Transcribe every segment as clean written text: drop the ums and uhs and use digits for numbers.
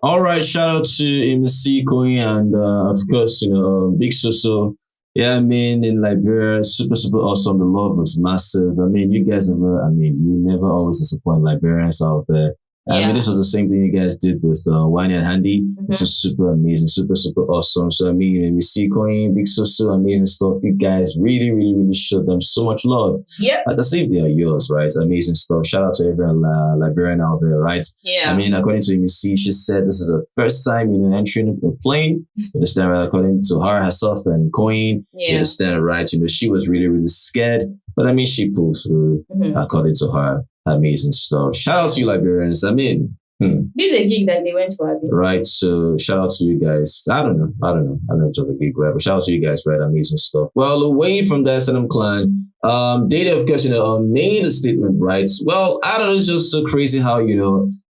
All right, shout out to Imisi, Koyin, and of course, Big Soso. Yeah, I mean, in Liberia, super, super awesome. The love was massive. I mean, you guys never, I mean, you never always disappoint Liberians out there. I mean, Yeah. this was the same thing you guys did with Wine and Handy, which is super amazing, super, super awesome. So, I mean, we see Koyin, Big Soso, amazing stuff. You guys really, really, really showed them so much love. Yep. Like, as if they are yours, right? Amazing stuff. Shout out to every Liberian out there, right? Yeah. I mean, according to Imisi, she said this is the first time, entering a plane. You understand, right? According to her herself and Koyin, you Yeah. understand, right? She was really, really scared. But I mean, she pulled through, according to her. Amazing stuff. Shout out to you, Liberians. I mean, This is a gig that they went for, Abby. right. So shout out to you guys. I don't know if it's a gig, right? But shout out to you guys, right? Amazing stuff. Well, away from that Sanam clan, Dede, of course, made a statement, right? Well, I don't know, it's just so crazy how,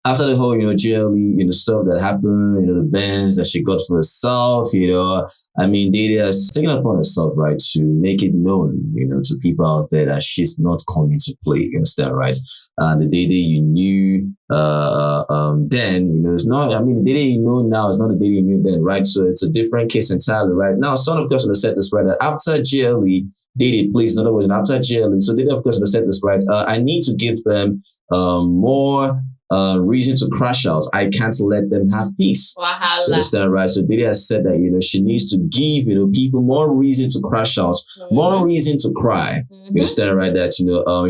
after the whole, GLE, stuff that happened, the bands that she got for herself, I mean, Dede has taken upon herself, right, to make it known, to people out there that she's not coming to play, you understand, right? The Dede you knew, then, it's not, I mean, the Dede you know now is not the Dede you knew then, right? So it's a different case entirely, right? Now, Son of course said this, right, that after GLE, Dede, please, in other words, after GLE, so Dede, of course, said this, right, I need to give them more reason to crash out. I can't let them have peace. Wahala. You understand, right? So Dede has said that, she needs to give, people more reason to crash out, more reason to cry. You understand, right? That,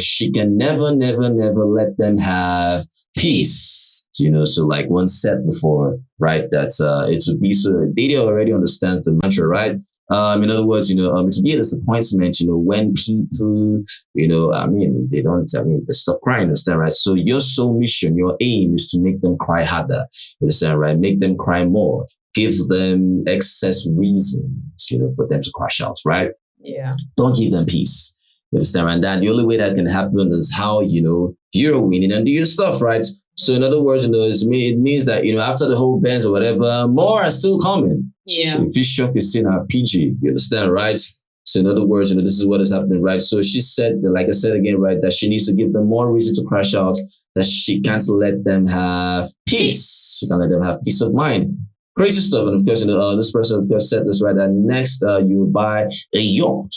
she can never, never, never let them have peace. So like one said before, right? That it would be so Dede already understands the mantra, right? In other words, to be a disappointment, when people, they stop crying, understand, right? So your sole mission, your aim is to make them cry harder, understand, right? Make them cry more, give them excess reasons, for them to crash out, right? Yeah. Don't give them peace, you understand, right? And that the only way that can happen is how, you're winning and do your stuff, right? So in other words, it means that, after the whole bands or whatever, more are still coming. Yeah. If you shock is in our PG, you understand, right? So in other words, this is what is happening, right? So she said, like I said again, right, that she needs to give them more reason to crash out, that she can't let them have peace. She can't let them have peace of mind. Crazy stuff. And of course, this person, of course, said this, right, that next you buy a yacht.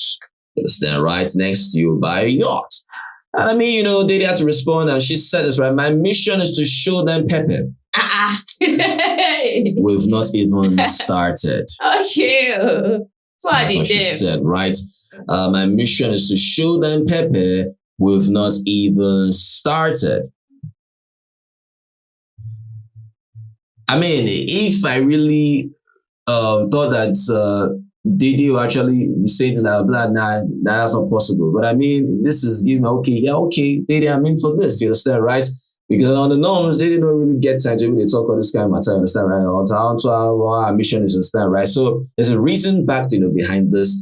You understand, right? Next you buy a yacht. And I mean, Dede had to respond, and she said this, right? My mission is to show them Pepe. We've not even started. Okay. So that's what she said, right? My mission is to show them Pepe. We've not even started. I mean, if I really thought that Dede will actually say that nah, that's not possible. But I mean, this is giving okay, Dede, I'm in for this, you understand, right? Because on the norms, they didn't really get time to really talk on this kind of matter, understand, right? Our mission is, understand, right? So there's a reason back, behind this,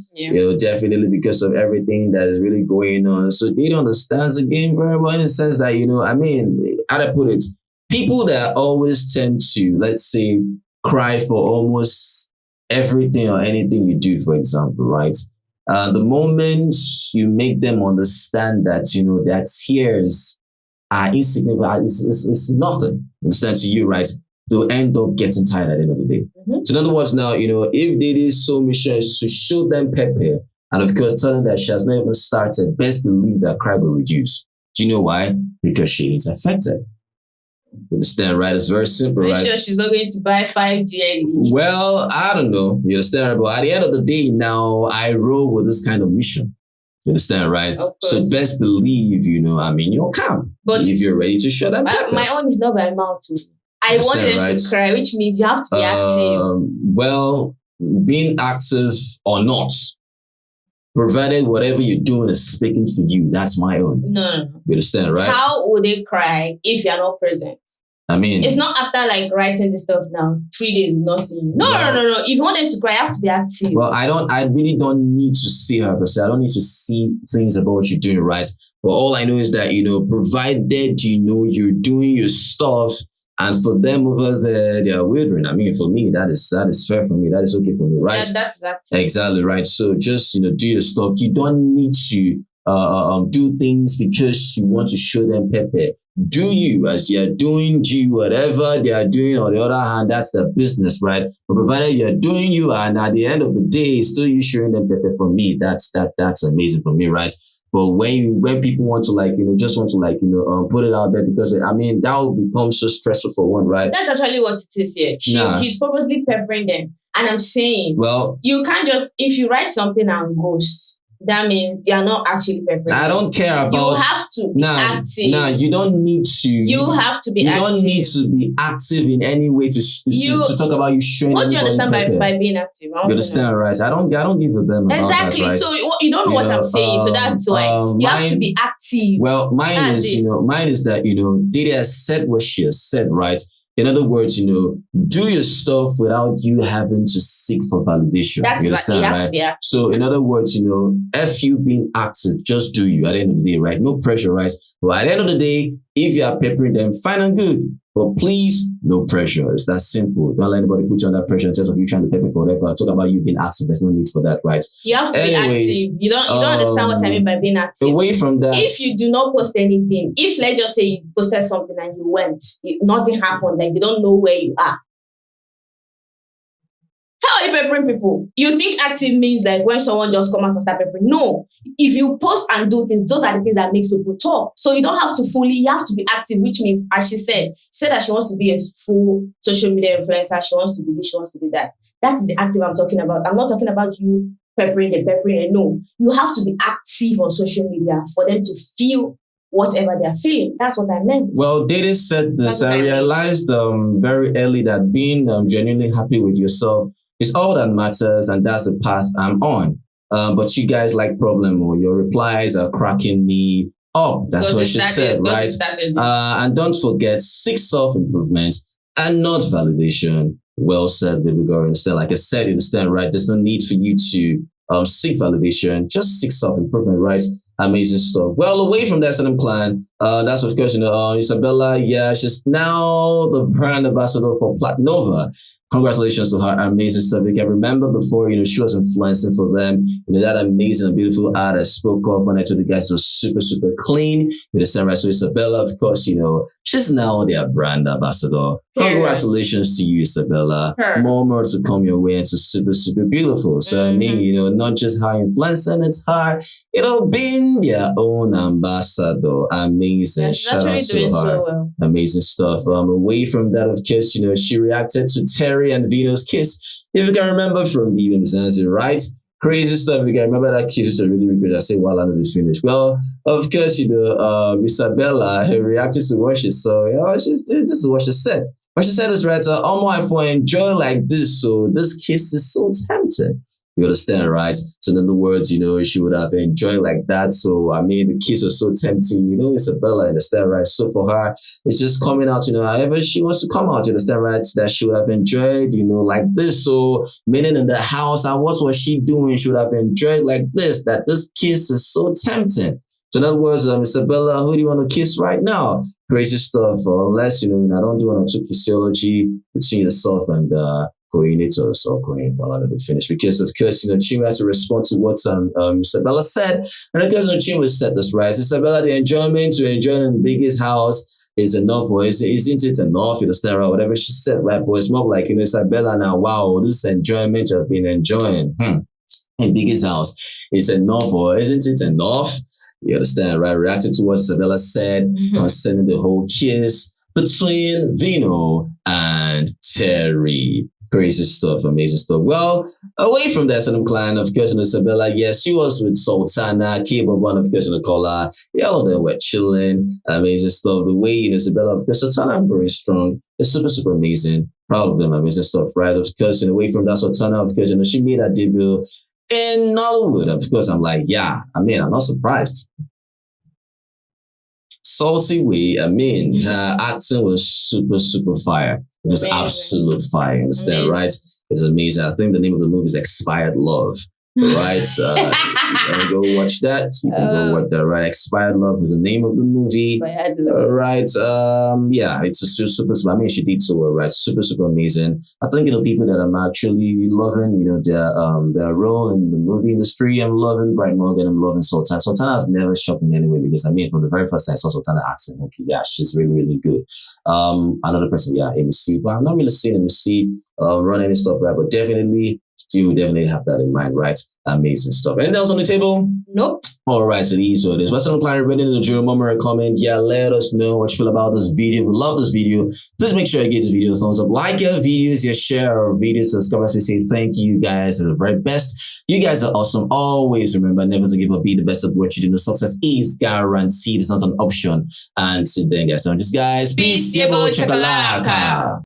definitely because of everything that is really going on. So Dede understands the game very well in the sense that, I mean, how to put it, people that always tend to, let's say, cry for almost everything or anything you do, for example, right? The moment you make them understand that, their tears are insignificant, it's nothing, understand, to you, right? They'll end up getting tired at the end of the day. So in other words, now, if Dede's sole mission is to show them Pepe, and of course tell them that she has not even started, best believe that cry will reduce. Do you know why? Because she ain't affected. You understand, right? It's very simple, right? Sure she's not going to buy 5G. Well, I don't know. You understand, but at the end of the day, now I roll with this kind of mission. You understand, right? Of course. So best believe, I mean, you'll come. But if you're ready to shut up. My own is not by mouth too. I want them to cry, which means you have to be active. Well, being active or not, provided whatever you're doing is speaking for you, that's my own. No. You understand, right? How would they cry if you're not present? I mean, it's not after like writing this stuff now, 3 days not seeing you. No. If you want them to cry, you have to be active. Well, I really don't need to see her per se. I don't need to see things about what you're doing, right? But all I know is that, provided, you're doing your stuff, and for them over there, they are withering. I mean, for me, that is fair for me. That is okay for me, right? Yeah, that's exactly. Exactly, right. So just, do your stuff. You don't need to do things because you want to show them Pepe. do you as you're doing you, whatever they are doing. On the other hand, that's their business, right? But provided you're doing you, and at the end of the day, still you showing them pepper for me, that's amazing for me, right? But when people want to just want to put it out there, because I mean that will become so stressful for one, right? That's actually what it is here. She's purposely peppering them. And I'm saying, well, you can't just, if you write something and ghost, that means you're not actually peppering. I don't care about. You have to be active. You don't need to. You have to be active. You don't need to be active in any way to talk about you showing. What do you understand by being active? You understand, right? I don't give a damn about exactly. That, right? So you don't know what I'm saying. So that's why you have to be active. Well, mine is that Dede has said what she has said, right? In other words, do your stuff without you having to seek for validation. That's you understand, you have right? To be active. So, in other words, F you being active, just do you at the end of the day, right? No pressure, right? But at the end of the day, if you are peppering them, fine and good. But please, no pressure. It's that simple. Don't let anybody put you under pressure in terms of you trying to pepper or whatever. Talk about you being active. There's no need for that, right? You have to be active. You don't understand what I mean by being active. Away from that, if you do not post anything, if let's just say you posted something and you went, nothing happened, like you don't know where you are. How are you peppering people? You think active means like when someone just come out and start peppering? No. If you post and do things, those are the things that makes people talk. So you don't have to you have to be active, which means, as she said that she wants to be a full social media influencer. She wants to be this, she wants to be that. That is the active I'm talking about. I'm not talking about you peppering. No. You have to be active on social media for them to feel whatever they're feeling. That's what I meant. Well, Dede said this. I realized very early that being genuinely happy with yourself is all that matters, and that's the path I'm on. But you guys like problem, or your replies are cracking me up. That's what she said, right? And don't forget, seek self-improvement and not validation. Well said, baby girl. Instead, like I said, you understand, right? There's no need for you to seek validation. Just seek self-improvement, right? Amazing stuff. Well, away from that Sanem clan, that's of course, Isabella. Yeah, she's now the brand ambassador for Platnova. Congratulations to her. Amazing stuff. You can remember before, she was influencing for them. That amazing and beautiful art I spoke of when I told you guys it was super, super clean. With the same so Isabella, of course, she's now their brand ambassador. Congratulations to you, Isabella. More to come your way, and it's super, super beautiful. So I mean, not just her influencing, it's her, being their own ambassador. Amazing. Shout out to her. So well. Amazing stuff. Away from that, of course, she reacted to Terry and Vino's kiss. If you can remember from even Zanzibar, right? Crazy stuff. You can remember that kiss was really, really great. I say while I know this finished. Well, of course, Isabella reacted to what she saw. This is what she said. What she said is right. I for enjoy like this. So this kiss is so tempting. You understand, right? So in other words, she would have enjoyed like that. So I mean, the kiss was so tempting. Isabella, understand, right? So for her, it's just coming out, however she wants to come out. You understand, right? That she would have enjoyed, like this. So meaning in the house, what was she doing? She would have enjoyed like this. That this kiss is so tempting. So in other words, Isabella, who do you want to kiss right now? Crazy stuff. Unless I don't do an physiology between yourself and Koyin or Koyin while I don't finish, because of course Chinwe had to respond to what Isabella said, and of course Chinwe said this right. Isabella, the enjoyment to enjoy in the biggest house is enough, or isn't it enough? You understand, right? Whatever she said, right? But it's more like Isabella now. Wow, this enjoyment I've been enjoying in biggest house is enough, or isn't it enough? You understand, right? Reacting to what Isabella said concerning the whole kiss between Vino and Terry. Crazy stuff, amazing stuff. Well, away from that Sanem clan, of course, Isabella, yes, she was with Sultana, K-Bob, of course, Nicola. Yeah, all of them were chilling. Amazing stuff. The way, Isabella, because Sultana, I'm very strong. It's super, super amazing. Proud of them, amazing stuff, right? Of course, away from that Sultana, of course, she made her debut in Nollywood. Of course, I'm like, yeah, I'm not surprised. Salty way, her acting was super, super fire. It was absolute fire, understand, right? It's amazing. I think the name of the movie is Expired Love. Right, you can go watch that. You can go watch that. Right, Expired Love is the name of the movie. Right, yeah, it's a super. I mean, she did so well. Right, super amazing. I think people that I'm actually loving, their role in the movie industry. I'm loving Bright Morgan. I'm loving Sultana. Sultana has never shocked me anyway because I mean, from the very first time I saw Sultana acting, okay, yeah, she's really good. Another person, yeah, Imisi, but I'm not really seeing Imisi run any stuff, right? But definitely have that in mind, right? Amazing stuff. Anything else on the table? Nope. All right, so these are this. What's on the client ready in the Joe Mummer comment? Yeah, let us know what you feel about this video. We love this video. Please make sure you give this video a thumbs up. Like your videos, share our videos, subscribe us. We say thank you guys. Are the very best. You guys are awesome. Always remember never to give up. Be the best of what you do. No success is guaranteed. It's not an option. And sit there, guys. So just guys, peace. Chakalaka.